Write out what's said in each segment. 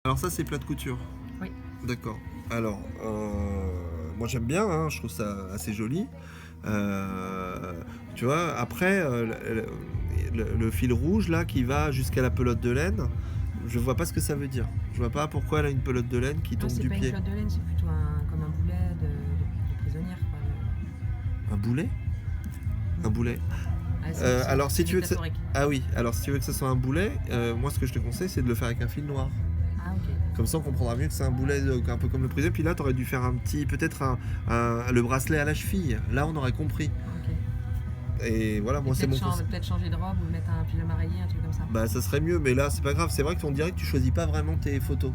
Alors ça, c'est plat de couture. Oui. D'accord. Alors, moi j'aime bien, hein, je trouve ça assez joli. Tu vois, après, le fil rouge là qui va jusqu'à la pelote de laine, je vois pas ce que ça veut dire. Je vois pas pourquoi elle a une pelote de laine qui tombe C'est du pas pied. une pelote de laine, c'est plutôt comme un boulet de prisonnière. Quoi. Un boulet? Un boulet. C'est alors si tu veux que ça... métaphorique. Ah oui, alors si tu veux que ce soit un boulet, moi ce que je te conseille c'est de le faire avec un fil noir. Ah ok. Comme ça on comprendra mieux que c'est un boulet un peu comme le prisonnier. Puis là tu aurais dû faire peut-être le bracelet à la cheville. Là on aurait compris. Ok. Et voilà, moi c'est mon conseil. Peut-être changer de robe ou mettre un film rayé, un truc comme ça. Bah ça serait mieux, mais là c'est pas grave. C'est vrai qu'on dirait que tu choisis pas vraiment tes photos.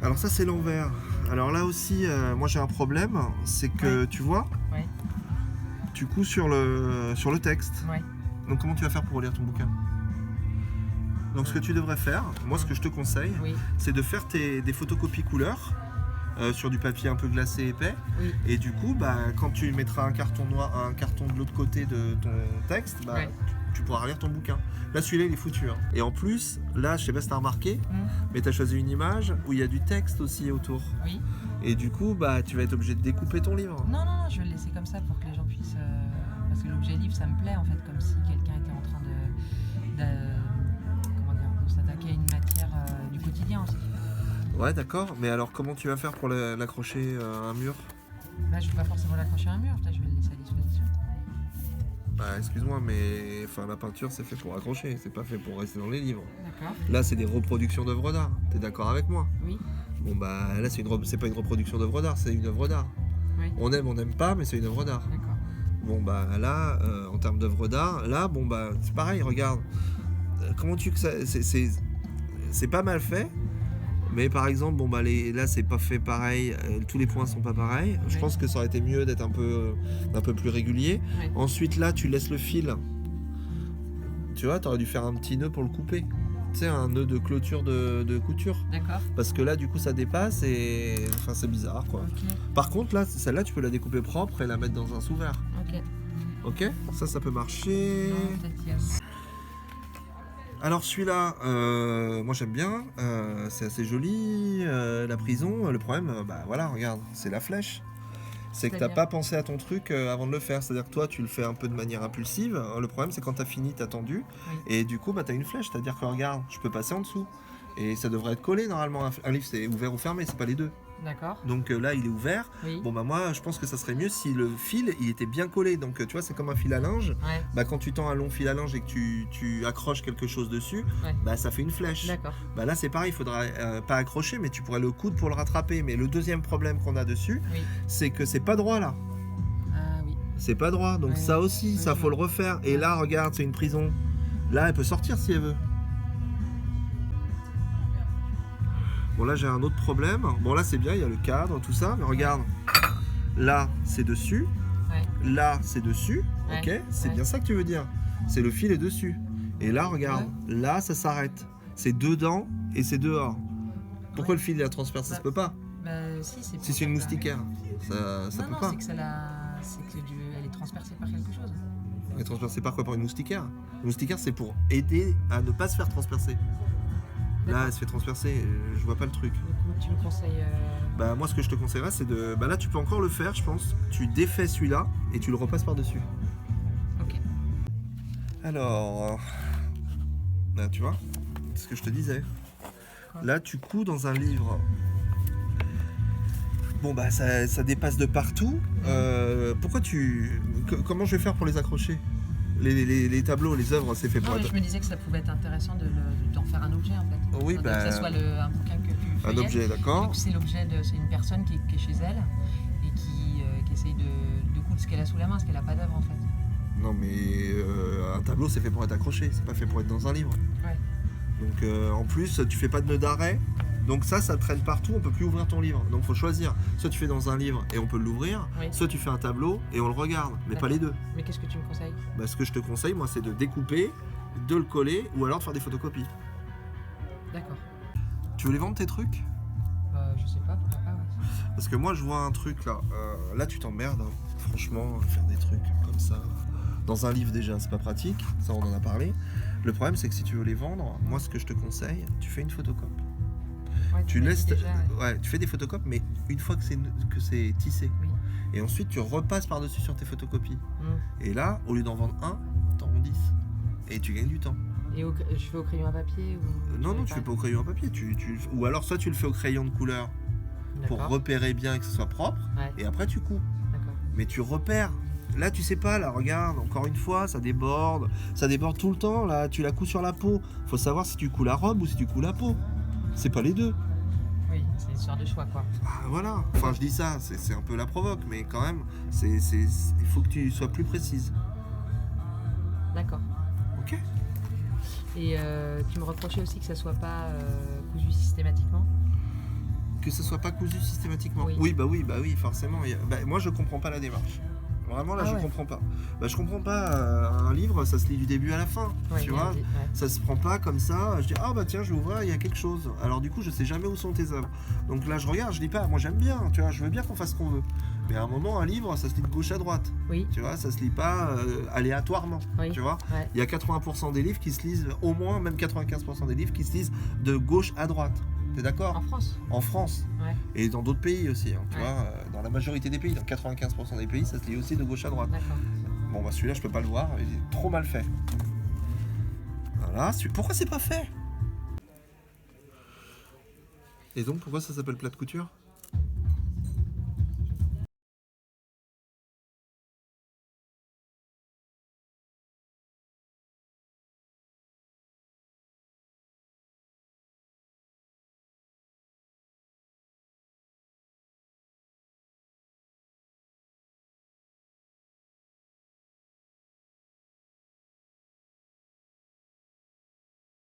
Alors ça c'est l'envers. Alors là aussi, moi j'ai un problème, c'est que tu vois, tu couds sur le texte. Ouais. Donc comment tu vas faire pour relire ton bouquin? Donc ce que tu devrais faire, moi ce que je te conseille, c'est de faire des photocopies couleurs sur du papier un peu glacé épais. Oui. Et du coup, quand tu mettras un carton noir, un carton de l'autre côté de ton texte, tu pourras relire ton bouquin. Là celui-là il est foutu. Hein. Et en plus, là je sais pas si tu as remarqué, mais tu as choisi une image où il y a du texte aussi autour. Oui. Et du coup, tu vas être obligé de découper ton livre. Non, je vais le laisser comme ça pour que les gens puissent... parce que l'objet livre, ça me plaît en fait, comme si quelqu'un était en train de s'attaquer à une matière du quotidien aussi. Ouais, d'accord. Mais alors, comment tu vas faire pour l'accrocher à un mur? Je ne vais pas forcément l'accrocher à un mur, peut-être je vais le laisser à disposition. Excuse-moi, mais la peinture, c'est fait pour accrocher, c'est pas fait pour rester dans les livres. D'accord. Là, c'est des reproductions d'œuvres d'art. T'es d'accord avec moi? Oui. Bon, là, c'est pas une reproduction d'œuvre d'art, c'est une œuvre d'art. Oui. On n'aime pas, mais c'est une œuvre d'art. D'accord. Là, en termes d'œuvre d'art, là, c'est pareil, regarde. Comment tu que ça... C'est pas mal fait. Mais par exemple, là c'est pas fait pareil, tous les points sont pas pareils. Je pense que ça aurait été mieux d'être un peu plus régulier. Oui. Ensuite là, tu laisses le fil. Tu vois, t'aurais dû faire un petit nœud pour le couper. Tu sais, un nœud de clôture de couture. D'accord. Parce que là, du coup, ça dépasse et c'est bizarre quoi. Okay. Par contre, là, celle-là, tu peux la découper propre et la mettre dans un sous-vert. Ok. Ça peut marcher. Non, peut-être qu'il y a... Alors celui-là, moi j'aime bien, c'est assez joli, la prison, le problème, regarde, c'est la flèche. C'est que t'as pas pensé à ton truc avant de le faire, c'est-à-dire que toi tu le fais un peu de manière impulsive, le problème c'est quand t'as fini, t'as tendu, et du coup t'as une flèche, c'est-à-dire que regarde, je peux passer en dessous, et ça devrait être collé normalement, un livre c'est ouvert ou fermé, c'est pas les deux. D'accord. Donc là il est ouvert. Oui. Moi je pense que ça serait mieux si le fil il était bien collé. Donc tu vois c'est comme un fil à linge. Ouais. Quand tu tends un long fil à linge et que tu accroches quelque chose dessus, ça fait une flèche. D'accord. Là c'est pareil, il faudra pas accrocher mais tu pourrais le coudre pour le rattraper. Mais le deuxième problème qu'on a dessus, c'est que c'est pas droit là. Ah oui. C'est pas droit. Donc ça aussi, ça faut le refaire. Et là regarde, c'est une prison. Là elle peut sortir si elle veut. Bon là j'ai un autre problème. Bon là c'est bien, il y a le cadre, tout ça, mais regarde. Là c'est dessus. Ouais. Là c'est dessus. Ouais. Ok. C'est bien ça que tu veux dire. C'est le fil est dessus. Et là regarde. Ouais. Là ça s'arrête. C'est dedans et c'est dehors. Pourquoi le fil est à transpercer? Ça se peut pas. Si c'est une moustiquaire. Ça peut pas. C'est que elle est transpercée par quelque chose. Elle est transpercée par quoi? Par une moustiquaire. Une moustiquaire c'est pour aider à ne pas se faire transpercer. Là, elle se fait transpercer, je vois pas le truc. Tu me conseilles moi, ce que je te conseillerais, c'est de... là, tu peux encore le faire, je pense. Tu défais celui-là et tu le repasses par-dessus. Ok. Alors... Là, tu vois, c'est ce que je te disais. Quoi? Là, tu couds dans un livre. Bon, ça dépasse de partout. Pourquoi comment je vais faire pour les accrocher? Les tableaux, les œuvres, c'est fait pour être... Je me disais que ça pouvait être intéressant d'en faire un objet en fait. Oui, que ce soit un bouquin que tu feuillettes. Un objet, d'accord. C'est une personne qui est chez elle et qui essaye de coudre ce qu'elle a sous la main, parce qu'elle n'a pas d'œuvre en fait. Non mais un tableau c'est fait pour être accroché, c'est pas fait pour être dans un livre. Ouais. Donc en plus tu fais pas de nœud d'arrêt. Donc ça traîne partout, on peut plus ouvrir ton livre. Donc faut choisir. Soit tu fais dans un livre et on peut l'ouvrir, soit tu fais un tableau et on le regarde, mais pas les deux. Mais qu'est-ce que tu me conseilles? Ce que je te conseille, moi, c'est de découper, de le coller ou alors de faire des photocopies. D'accord. Tu veux les vendre tes trucs? Je sais pas, pourquoi pas. Ouais. Parce que moi je vois un truc là. Là tu t'emmerdes, hein. Franchement, faire des trucs comme ça. Dans un livre déjà, c'est pas pratique, ça on en a parlé. Le problème, c'est que si tu veux les vendre, moi, ce que je te conseille, tu fais une photocopie. Ouais, Tu m'as laisses, dit déjà, ouais, tu fais des photocopes, mais une fois que c'est tissé. Oui. Et ensuite, tu repasses par-dessus sur tes photocopies. Mm. Et là, au lieu d'en vendre un, t'en vends 10. Et tu gagnes du temps. Et je fais au crayon à papier ou... Non, tu fais pas au crayon à papier. Ou alors, soit tu le fais au crayon de couleur pour D'accord. repérer bien et que ce soit propre. Ouais, Et après, tu couds. d'accord. Mais tu repères. Là, tu sais pas, là, regarde, encore une fois, ça déborde tout le temps, là, tu la couds sur la peau. Faut savoir si tu couds la robe ou si tu couds la peau. C'est pas les deux. Oui, c'est une histoire de choix, quoi. Ah, voilà, enfin, je dis ça, c'est un peu la provoque, mais quand même, il faut que tu sois plus précise. D'accord. Ok. Et tu me reprochais aussi que ça soit pas cousu systématiquement. Que ce soit pas cousu systématiquement. Oui. Oui, forcément. Moi, je comprends pas la démarche. Vraiment, là, Ah je ouais. comprends pas. Je comprends pas. Un livre, ça se lit du début à la fin. Ouais, tu vois, ouais. ça se prend pas comme ça. Je dis, ah bah tiens, je l'ouvre, il y a quelque chose. Alors, du coup, je sais jamais où sont tes œuvres. Donc là, je regarde, je dis pas, moi j'aime bien, tu vois, je veux bien qu'on fasse ce qu'on veut. Mais à un moment, un livre, ça se lit de gauche à droite. Oui. Tu vois, ça se lit pas aléatoirement. Oui. Tu vois, Ouais. il y a 80% des livres qui se lisent, au moins, même 95% des livres qui se lisent de gauche à droite. T'es d'accord? En France. En France. Ouais. Et dans d'autres pays aussi, hein, tu Ouais. vois, dans la majorité des pays, dans 95% des pays, ça se lit aussi de gauche à droite. D'accord. Bon, bah celui-là, je peux pas le voir, il est trop mal fait. Voilà, pourquoi c'est pas fait? Et donc, pourquoi ça s'appelle plat de couture?